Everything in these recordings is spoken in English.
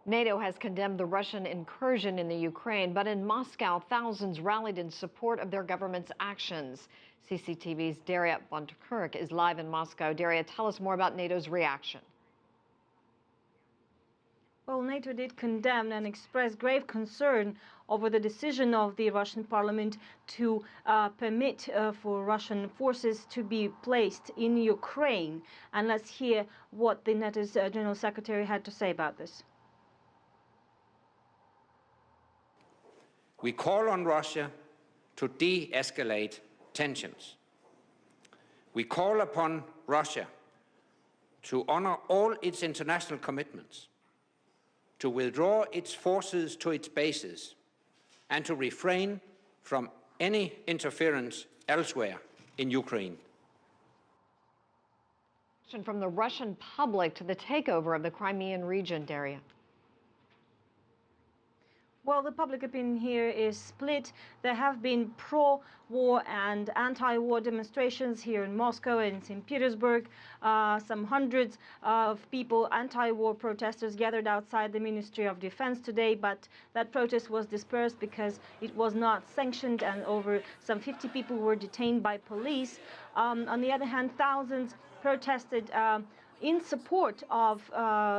NATO has condemned the Russian incursion in the Ukraine, but in Moscow, thousands rallied in support of their government's actions. CCTV's Daria Bondarchuk is live in Moscow. Daria, tell us more about NATO's reaction. Well, NATO did condemn and express grave concern over the decision of the Russian parliament to permit for Russian forces to be placed in Ukraine. And let's hear what the NATO's General Secretary had to say about this. We call on Russia to de-escalate tensions. We call upon Russia to honor all its international commitments, to withdraw its forces to its bases, and to refrain from any interference elsewhere in Ukraine. From the Russian public to the takeover of the Crimean region, Daria. Well, the public opinion here is split. There have been pro-war and anti-war demonstrations here in Moscow and in St. Petersburg. Some hundreds of people, anti-war protesters, gathered outside the Ministry of Defense today, but that protest was dispersed because it was not sanctioned, and over some 50 people were detained by police. On the other hand, thousands protested in support of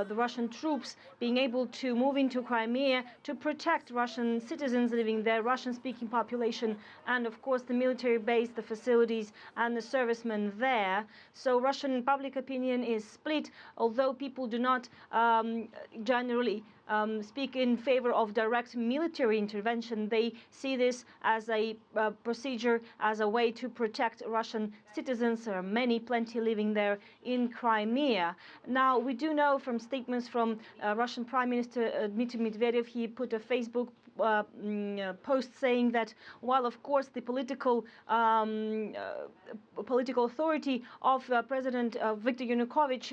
the Russian troops being able to move into Crimea to protect Russian citizens living there, Russian-speaking population, and of course the military base, the facilities, and the servicemen there. So Russian public opinion is split, although people do not generally speak in favor of direct military intervention. They see this as a procedure, as a way to protect Russian citizens. There are plenty living there in Crimea. Now, we do know from statements from Russian Prime Minister Dmitry Medvedev, he put a Facebook post saying that while of course the political authority of President Viktor Yanukovych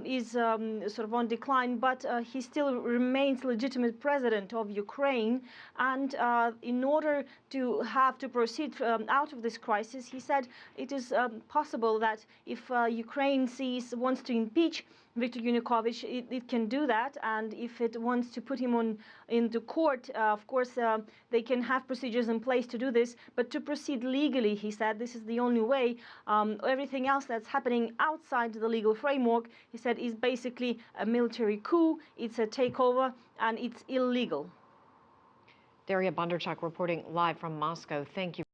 is sort of on decline, but he still remains legitimate president of Ukraine, and in order to proceed out of this crisis, he said it is possible that if Ukraine wants to impeach Viktor Yanukovych, it can do that, and if it wants to put him into court, of course they can have procedures in place to do this, but to proceed legally, he said, this is the only way. Everything else that's happening outside the legal framework, he said, is basically a military coup, it's a takeover, and it's illegal. Daria Bondarchuk reporting live from Moscow. Thank you.